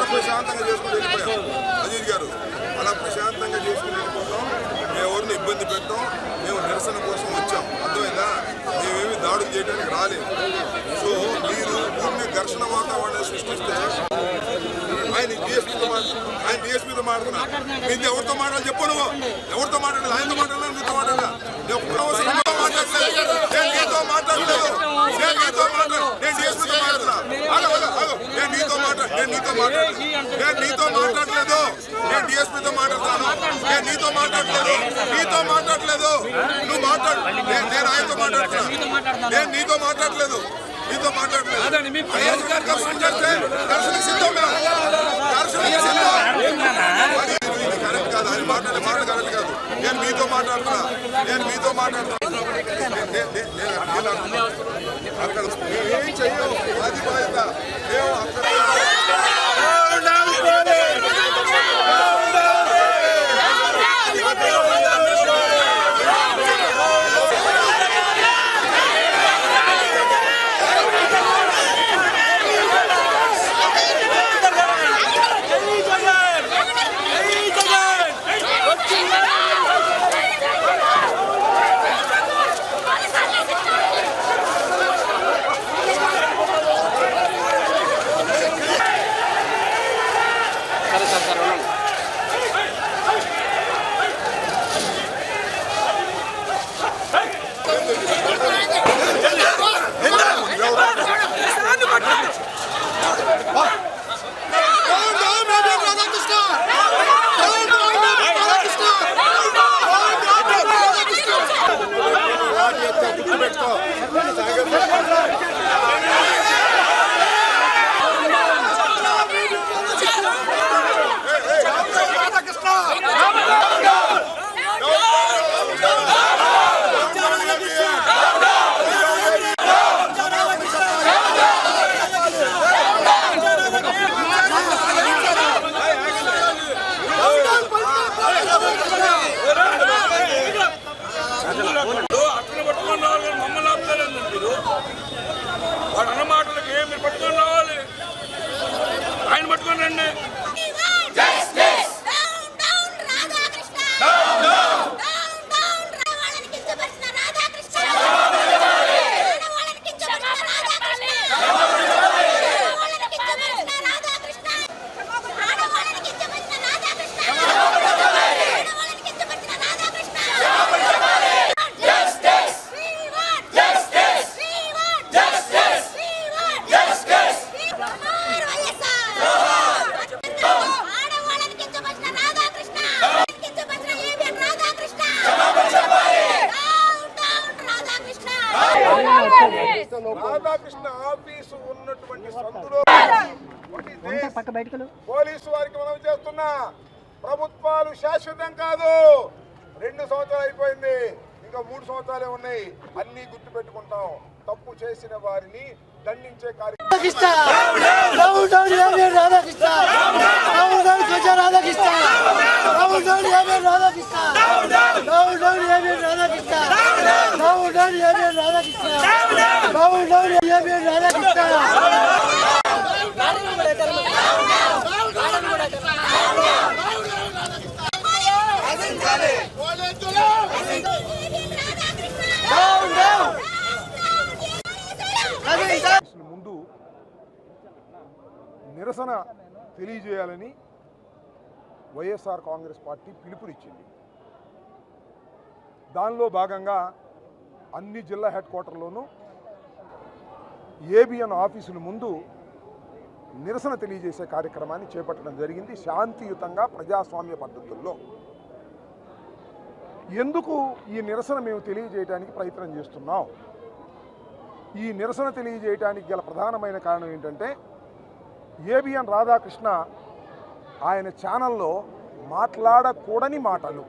ప్రశాంతంగా చేసుకుని వెళ్ళిపోయాం అజీత్ గారు. అలా ప్రశాంతంగా చేసుకుని వెళ్ళిపోతాం. మేము ఎవరిని ఇబ్బంది పెట్టాం. మేము నిరసన కోసం వచ్చాం. అర్థమైందా? మేమేమి దాడులు చేయడానికి రాలేదు. సో మీరు ఊరిని ఘర్షణ వాతావరణాన్ని సృష్టిస్తే ఆయన డిఎస్పీతో మాట్లాడుతున్నా. మీరు ఎవరితో మాట్లాడాలి చెప్పు. నువ్వు ఎవరితో మాట్లాడాలి? ఆయనతో మాట్లాడాలి, మీతో మాట్లాడాలి. నేను నీతో మాట్లాడలేదు. నేను నీతో మాట్లాడలేదు. నేను డిఎస్పీతో మాట్లాడుతున్నా. నేను నీతో మాట్లాడలేదు. నేను డిఎస్పీతో మాట్లాడుతున్నాను. నేను నీతో మాట్లాడలేదు. నువ్వు మాట్లాడు. నేను ఆయనతో మాట్లాడుతున్నా. నేను నీతో మాట్లాడలేదు. దర్శనకి సిద్ధం. కరెక్ట్ కాదు. ఆయన మాట్లాడే మాట కరెక్ట్ కాదు. నేను మీతో మాట్లాడుతున్నా. అక్కడ ఏం చెయ్యం. అది బాధ్యత. మేము అక్కడ వాడు అన్న మాటలకి మీరు పట్టుకొని రావాలి. ఆయన పట్టుకొని రండి. రాధాకృష్ణ ఆఫీసు ఉన్నటువంటి సందులో పోలీసు వారికి మనం చేస్తున్నా. ప్రభుత్వాలు శాశ్వతం కాదు. 2 సంవత్సరాలు అయిపోయింది. ఇంకా 3 సంవత్సరాలే ఉన్నాయి. అన్ని గుర్తు పెట్టుకుంటాం. తప్పు చేసిన వారిని దండించే కార్యక్రమం. ముందు నిరసన తెలియజేయాలని వైఎస్ఆర్ కాంగ్రెస్ పార్టీ పిలుపునిచ్చింది. దానిలో భాగంగా అన్ని జిల్లా హెడ్ క్వార్టర్లోనూ ఏబిఎన్ ఆఫీసుల ముందు నిరసన తెలియజేసే కార్యక్రమాన్ని చేపట్టడం జరిగింది. శాంతియుతంగా ప్రజాస్వామ్య పద్ధతుల్లో. ఎందుకు ఈ నిరసన మేము తెలియజేయడానికి ప్రయత్నం చేస్తున్నాం? ఈ నిరసన తెలియజేయడానికి గల ప్రధానమైన కారణం ఏంటంటే ఏబిఎన్ రాధాకృష్ణ ఆయన ఛానల్లో మాట్లాడకూడని మాటలు,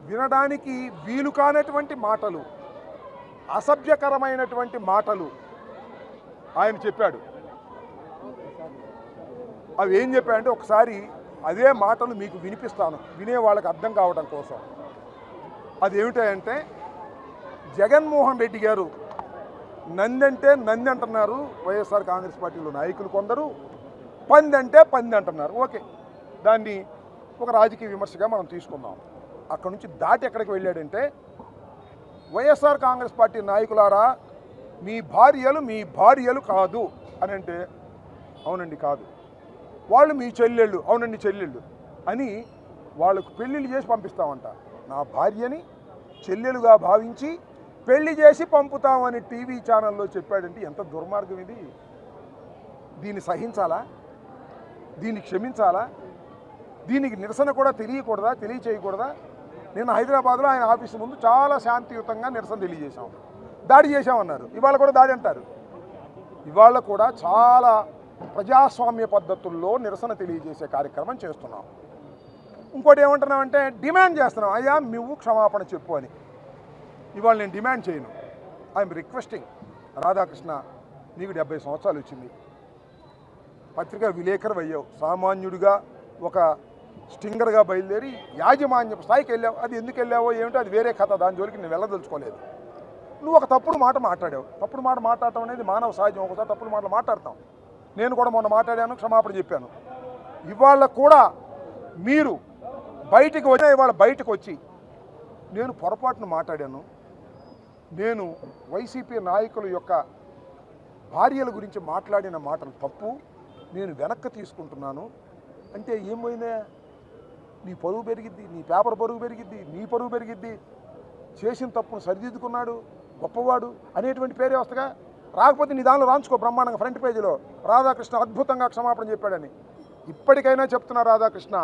వినడానికి వీలు కానటువంటి మాటలు, అసభ్యకరమైనటువంటి మాటలు ఆయన చెప్పాడు. అవి ఏం చెప్పాయంటే ఒకసారి అదే మాటలు మీకు వినిపిస్తాను, వినే వాళ్ళకి అర్థం కావడం కోసం. అది ఏమిటంటే జగన్మోహన్ రెడ్డి గారు నంది అంటే నంది అంటున్నారు వైఎస్ఆర్ కాంగ్రెస్ పార్టీలో నాయకులు కొందరు, పంది అంటే పంది అంటున్నారు. ఓకే, దాన్ని ఒక రాజకీయ విమర్శగా మనం తీసుకుందాం. అక్కడ నుంచి దాటి ఎక్కడికి వెళ్ళాడంటే వైఎస్ఆర్ కాంగ్రెస్ పార్టీ నాయకులారా మీ భార్యలు కాదు అని అంటే అవునండి కాదు, వాళ్ళు మీ చెల్లెళ్ళు, అవునండి చెల్లెళ్ళు అని వాళ్ళకు పెళ్ళిళ్ళు చేసి పంపిస్తామంట. నా భార్యని చెల్లెలుగా భావించి పెళ్లి చేసి పంపుతామని టీవీ ఛానల్లో చెప్పాడంటే ఎంత దుర్మార్గం ఇది! దీన్ని సహించాలా? దీన్ని క్షమించాలా? దీనికి నిరసన కూడా తెలియచేయకూడదా? నేను హైదరాబాద్లో ఆయన ఆఫీసు ముందు చాలా శాంతియుతంగా నిరసన తెలియజేశాం, దాడి చేశామన్నారు. ఇవాళ కూడా దాడి అంటారు. ఇవాళ కూడా చాలా ప్రజాస్వామ్య పద్ధతుల్లో నిరసన తెలియజేసే కార్యక్రమం చేస్తున్నాం. ఇంకోటి ఏమంటున్నామంటే డిమాండ్ చేస్తున్నాం, అయ్యా నువ్వు క్షమాపణ చెప్పు అని. ఇవాళ నేను డిమాండ్ చేయను, ఐఎమ్ రిక్వెస్టింగ్. రాధాకృష్ణ, నీకు 70 సంవత్సరాలు వచ్చింది, పత్రికా విలేకరు అయ్యావు, సామాన్యుడిగా ఒక స్టింగర్గా బయలుదేరి యాజమాన్య స్థాయికి వెళ్ళావు. అది ఎందుకు వెళ్ళావో ఏమిటో అది వేరే కథ, దాని జోలికి నేను వెళ్ళదలుచుకోలేదు. నువ్వు ఒక తప్పుడు మాట మాట్లాడావు. తప్పుడు మాట మాట్లాడటం అనేది మానవ సహజం, ఒకసారి తప్పుడు మాటలు మాట్లాడతాం. నేను కూడా మొన్న మాట్లాడాను, క్షమాపణ చెప్పాను. ఇవాళ కూడా మీరు బయటకు వచ్చి నేను పొరపాటును మాట్లాడాను, నేను వైసీపీ నాయకుల యొక్క భార్యల గురించి మాట్లాడిన మాటలు తప్పు, నేను వెనక్కి తీసుకుంటున్నాను అంటే ఏమైనా నీ పరువు పెరిగిద్ది, నీ పేపర్ పరువు పెరిగిద్ది, నీ పరువు పెరిగిద్ది. చేసిన తప్పును సరిదిద్దుకున్నాడు, గొప్పవాడు అనేటువంటి పేరే వస్తగా. రాకపోతే నీ దానిలో రాంచుకో బ్రహ్మాండంగా ఫ్రంట్ పేజీలో రాధాకృష్ణ అద్భుతంగా క్షమాపణ చెప్పాడని. ఇప్పటికైనా చెప్తున్నా రాధాకృష్ణ,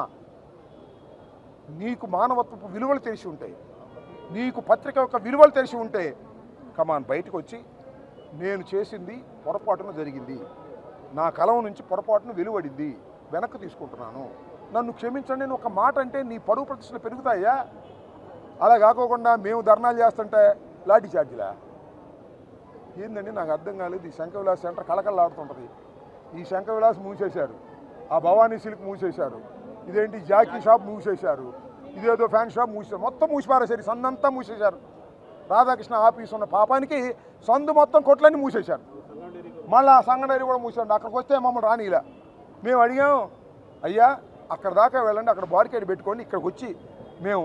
నీకు మానవత్వపు విలువలు తెలిసి ఉంటాయి, నీకు పత్రిక యొక్క విలువలు తెలిసి ఉంటే కమాన్ బయటకు వచ్చి నేను చేసింది పొరపాటున జరిగింది, నా కలం నుంచి పొరపాటును వెలువడింది, వెనక్కి తీసుకుంటున్నాను, నన్ను క్షమించండి నేను ఒక మాట అంటే నీ పరువు ప్రతిష్టలు పెరుగుతాయా? అలా కాకోకుండా మేము ధర్నాలు చేస్తుంటే లాఠీ చార్జీలా? ఏందండి నాకు అర్థం కాలేదు. ఈ శంకర్ విలాస్ సెంటర్ కళకళలాడుతుంటుంది. ఈ శంకర్ విలాస్ మూసేశారు, ఆ భవానీ సిల్క్ మూసేశారు, ఇదేంటి జాకీ షాప్ మూసేశారు, ఇదేదో ఫ్యాన్ షాప్ మూసేశారు, మొత్తం మూసిపారేశారు, సందంతా మూసేశారు. రాధాకృష్ణ ఆఫీస్ ఉన్న పాపానికి సందు మొత్తం కొట్లన్నీ మూసేశారు. మళ్ళీ ఆ సంగడైరీ కూడా మూసాడు. అక్కడికి వస్తే మమ్మల్ని రానిలా. మేము అడిగాం, అయ్యా అక్కడ దాకా వెళ్ళండి, అక్కడ బారికేడ్ పెట్టుకోండి, ఇక్కడికి వచ్చి మేము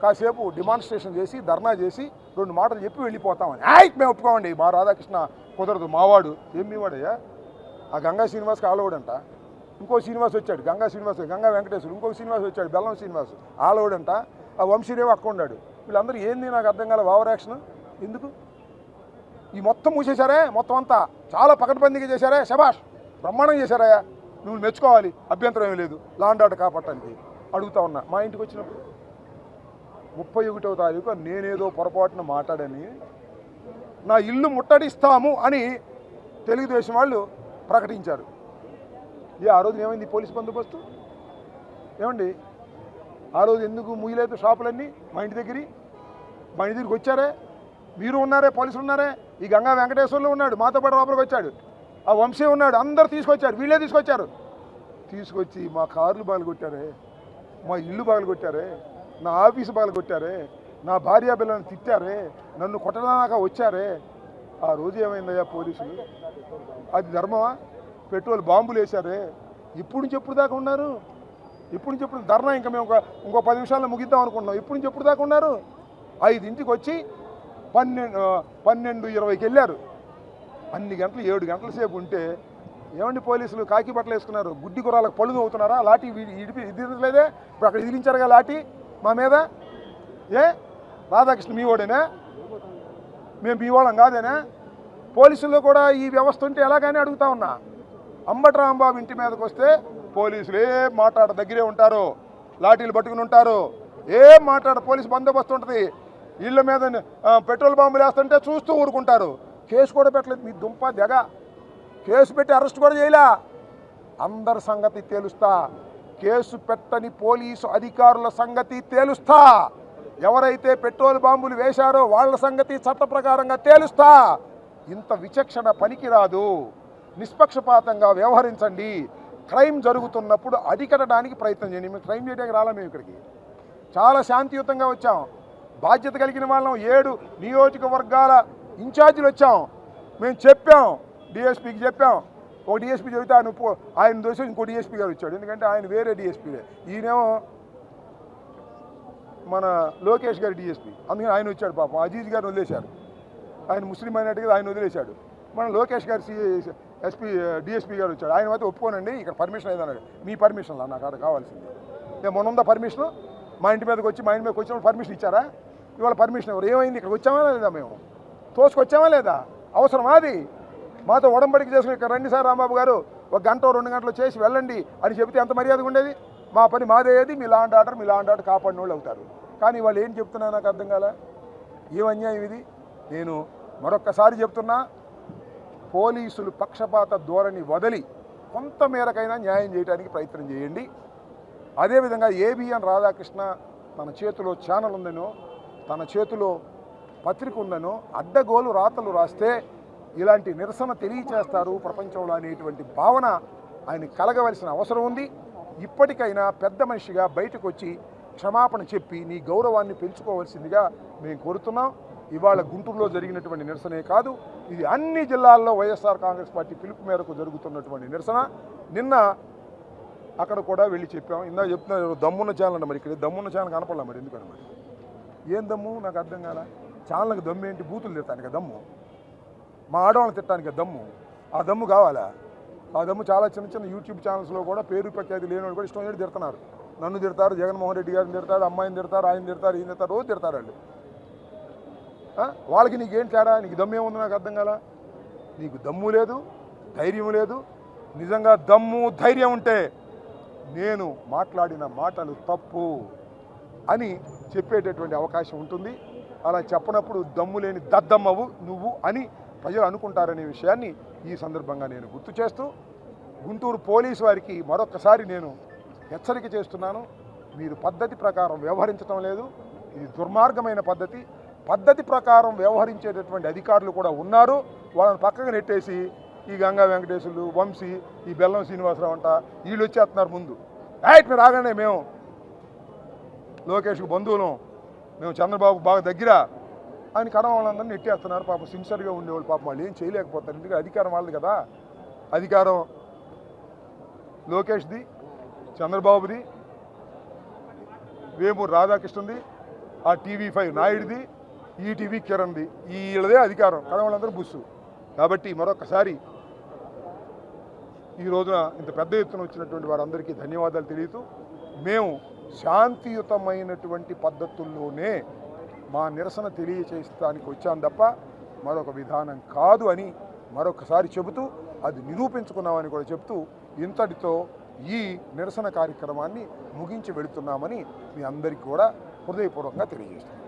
కాసేపు డిమాన్స్ట్రేషన్ చేసి ధర్నా చేసి 2 మాటలు చెప్పి వెళ్ళిపోతామని. మేము ఒప్పుకోమండి, మా రాధాకృష్ణ కుదరదు, మావాడు. ఏం మీవాడయ్యా? ఆ గంగా శ్రీనివాస్కి ఆలవాడంట, ఇంకో శ్రీనివాస్ వచ్చాడు, గంగా వెంకటేశ్వరు, ఇంకో శ్రీనివాస్ వచ్చాడు, బెల్లం శ్రీనివాస్ ఆలవాడంట, ఆ వంశీరేవు అక్కడ ఉన్నాడు. వీళ్ళందరూ ఏంది నాకు అర్థం కాలే, ఓవర్ యాక్షన్ ఎందుకు? ఈ మొత్తం మూసేశారే, మొత్తం అంతా చాలా పకడ్బందీగా చేశారే, శభాష్ బ్రహ్మాండంగా చేశారయ్యా, నువ్వు మెచ్చుకోవాలి, అభ్యంతరం ఏమీ లేదు. లా అండ్ ఆర్డర్ కాపాడటానికి అడుగుతా ఉన్నా. మా ఇంటికి వచ్చినప్పుడు 31వ తారీఖు నేనేదో పొరపాటున మాట్లాడని నా ఇల్లు ముట్టడిస్తాము అని తెలుగుదేశం వాళ్ళు ప్రకటించారు. ఆ రోజు ఏమైంది పోలీస్ బందోబస్తు? ఏమండి ఆ రోజు ఎందుకు ముయ్యలేదు షాపులన్నీ? మా ఇంటి దగ్గరికి వచ్చారే, మీరు ఉన్నారే, పోలీసులు ఉన్నారే, ఈ గంగా వెంకటేశ్వర్లు ఉన్నాడు, మాతో పాటు లోపలికి వచ్చాడు, ఆ వంశీ ఉన్నాడు, అందరు తీసుకొచ్చారు, వీళ్ళే తీసుకొచ్చి మా కార్లు బాగలగొట్టారే, మా ఇల్లు బాగలగొట్టారే, నా ఆఫీసు బాగలగొట్టారే, నా భార్య పిల్లల్ని తిట్టారే, నన్ను కొట్టడాక వచ్చారే. ఆ రోజు ఏమైందయ్యా పోలీసులు? అది ధర్మమా? పెట్రోల్ బాంబులు వేశారే. ఇప్పుడు నుంచి ఎప్పుడు దాకా ఉన్నారు? ఇప్పుడు నుంచి ఎప్పుడు ధర్నా? ఇంకా మేము ఇంకో 10 నిమిషాల్లో ముగిద్దాం అనుకుంటున్నాం. ఇప్పుడు నుంచి ఎప్పుడు దాకా ఉన్నారు? 5ంటికి వచ్చి 12:20కి వెళ్ళారు. అన్ని గంటలు 7 గంటల సేపు ఉంటే ఏమండి పోలీసులు కాకి బట్టలు వేసుకున్నారు, గుడ్డి గుర్రాలకు పళ్ళు అవుతున్నారా? లాఠీ ఇదిలేదే, ఇప్పుడు అక్కడ ఇదిలించారుగా లాఠీ మా మీద. రాధాకృష్ణ మీ వాడేనా? మేము మీ వాళ్ళం కాదేనా? పోలీసుల్లో కూడా ఈ వ్యవస్థ ఉంటే ఎలాగని అడుగుతా ఉన్నా. అంబటి రాంబాబు ఇంటి మీదకి వస్తే పోలీసులు ఏం మాట్లాడ దగ్గరే ఉంటారు, లాఠీలు పట్టుకుని ఉంటారు, ఏం మాట్లాడ పోలీసు బందోబస్తు ఉంటుంది. ఇళ్ళ మీద పెట్రోల్ బాంబులు వేస్తుంటే చూస్తూ ఊరుకుంటారు. కేసు కూడా పెట్టలేదు. మీ దుంప దెగ కేసు పెట్టి అరెస్ట్ కూడా చేయలే. అందరి సంగతి తేలుస్తా, కేసు పెట్టని పోలీసు అధికారుల సంగతి తేలుస్తా, ఎవరైతే పెట్రోల్ బాంబులు వేశారో వాళ్ళ సంగతి చట్ట ప్రకారంగా తేలుస్తా. ఇంత విచక్షణ పనికిరాదు, నిష్పక్షపాతంగా వ్యవహరించండి. క్రైమ్ జరుగుతున్నప్పుడు అరికట్టడానికి ప్రయత్నం చేయండి. మేము క్రైమ్ చేయడానికి రాలా, మేము ఇక్కడికి చాలా శాంతియుతంగా వచ్చాం. బాధ్యత కలిగిన వాళ్ళం 7 నియోజకవర్గాల ఇన్ఛార్జీలు వచ్చాం. మేము చెప్పాం, డిఎస్పీకి చెప్పాం. ఒక డిఎస్పీ చెబితే ఆయన దోషం ఇంకో డిఎస్పీ గారు వచ్చాడు. ఎందుకంటే ఆయన వేరే డిఎస్పీలే, ఈయనేమో మన లోకేష్ గారి డిఎస్పీ, అందుకని ఆయన వచ్చాడు. పాపం అజీజ్ గారిని వదిలేశారు, ఆయన ముస్లిం అయినట్టుగా ఆయన వదిలేశాడు. మన లోకేష్ గారు ఎస్పీ డిఎస్పీ గారు వచ్చాడు. ఆయన అయితే ఒప్పుకోనండి, ఇక్కడ పర్మిషన్ ఏదన్నాడు. మీ పర్మిషన్లా నాకు అక్కడ కావాల్సింది. నేను మొన్నుందా పర్మిషను? మా ఇంటి మీదకి వచ్చి వచ్చినప్పుడు పర్మిషన్ ఇచ్చారా? ఇవాళ పర్మిషన్ ఎవరు? ఏమైంది? ఇక్కడికి వచ్చామా లేదా? మేము తోసుకొచ్చామా లేదా? అవసరమా అది? మాతో ఉడంబడికి చేసుకుని ఇక్కడ రండి సార్ రాంబాబు గారు, 1 గంట 2 గంటలు చేసి వెళ్ళండి అని చెబితే ఎంత మర్యాదగా ఉండేది? మా పని మాదేది, మీ లా అండ్ ఆర్డర్ కాపాడిన వాళ్ళు అవుతారు. కానీ వాళ్ళు ఏం చెప్తున్నా నాకు అర్థం కాలే. ఏం అన్యాయం ఇది? నేను మరొక్కసారి చెప్తున్నా, పోలీసులు పక్షపాత ధోరణి వదిలి కొంత మేరకైనా న్యాయం చేయడానికి ప్రయత్నం చేయండి. అదేవిధంగా ఏబిఎన్ రాధాకృష్ణ తన చేతిలో ఛానల్ ఉందనో, తన చేతిలో పత్రిక ఉందనో అడ్డగోలు రాతలు రాస్తే ఇలాంటి నిరసన తెలియచేస్తారు ప్రపంచంలో అనేటువంటి భావన ఆయన కలగవలసిన అవసరం ఉంది. ఇప్పటికైనా పెద్ద మనిషిగా బయటకు వచ్చి క్షమాపణ చెప్పి నీ గౌరవాన్ని పెంచుకోవాల్సిందిగా మేము కోరుతున్నాం. ఇవాళ గుంటూరులో జరిగినటువంటి నిరసనే కాదు, ఇది అన్ని జిల్లాల్లో వైఎస్ఆర్ కాంగ్రెస్ పార్టీ పిలుపు మేరకు జరుగుతున్నటువంటి నిరసన. నిన్న అక్కడ కూడా వెళ్ళి చెప్పాం. ఇందాక చెప్తున్నారు దమ్మున్న ఛానల్ అంట, మరి ఇక్కడ దమ్మున్న ఛానల్ కనపడలే, మరి ఎందుకని? మరి ఏం దమ్ము నాకు అర్థం కాల. ఛానల్కి దమ్ము ఏంటి? బూతులు తిడతానికి దమ్ము, మా ఆడవాళ్ళని తిట్టడానికి దమ్ము. ఆ దమ్ము కావాలా? ఆ దమ్ము చాలా చిన్న యూట్యూబ్ ఛానల్స్లో కూడా పేరు ప్రఖ్యాతి లేని వాళ్ళు కూడా ఇష్టం ఏంటి తిడుతున్నారు. నన్ను తిడతారు, జగన్మోహన్ రెడ్డి గారిని తిడతారు, అమ్మాయిని తిడతారు, ఆయన తిడతారు, ఈయన తిడతారు, రోజు తిడతారు వాళ్ళు. వాళ్ళకి నీకేం తేడా? నీకు దమ్ము ఏముంది నాకు అర్థం కాల. నీకు దమ్ము లేదు, ధైర్యం లేదు. నిజంగా దమ్ము ధైర్యం ఉంటే నేను మాట్లాడిన మాటలు తప్పు అని చెప్పేటటువంటి అవకాశం ఉంటుంది. అలా చెప్పనప్పుడు దమ్ము లేని దద్దమ్మవు నువ్వు అని ప్రజలు అనుకుంటారనే విషయాన్ని ఈ సందర్భంగా నేను గుర్తు చేస్తూ, గుంటూరు పోలీసు వారికి మరొకసారి నేను హెచ్చరిక చేస్తున్నాను. మీరు పద్ధతి ప్రకారం వ్యవహరించడం లేదు, ఇది దుర్మార్గమైన పద్ధతి. పద్ధతి ప్రకారం వ్యవహరించేటటువంటి అధికారులు కూడా ఉన్నారు. వాళ్ళని పక్కకు నెట్టేసి ఈ గంగా వెంకటేశ్వర్లు, వంశీ, ఈ బెల్లం శ్రీనివాసరావు అంట వీళ్ళు వచ్చేస్తున్నారు ముందు. మీరు ఆగండి, మేము లోకేష్కు బంధువులం, మేము చంద్రబాబు బాగా దగ్గర అని కడవ వాళ్ళందరినీ నెట్టేస్తున్నారు. పాపం సిన్సియర్గా ఉండేవాళ్ళు పాపం వాళ్ళు ఏం చేయలేకపోతారు. ఎందుకంటే అధికారం వాళ్ళది కదా. అధికారం లోకేష్ది, చంద్రబాబుది, వేమూరు రాధాకృష్ణది, ఆ టీవీ5 నాయుడిది, ఈటీవీ కిరణ్ది, వీళ్ళదే అధికారం. కడవలందరూ బుస్సు. కాబట్టి మరొకసారి ఈ రోజున ఇంత పెద్ద ఎత్తున వచ్చినటువంటి వారందరికీ ధన్యవాదాలు తెలియతూ, మేము శాంతియుతమైనటువంటి పద్ధతుల్లోనే మా నిరసన తెలియచేయడానికి వచ్చాం తప్ప మరొక విధానం కాదు అని మరొకసారి చెబుతూ, అది నిరూపించుకున్నామని కూడా చెప్తూ, ఇంతటితో ఈ నిరసన కార్యక్రమాన్ని ముగించి వెళుతున్నామని మీ అందరికీ కూడా హృదయపూర్వకంగా తెలియజేస్తున్నాం.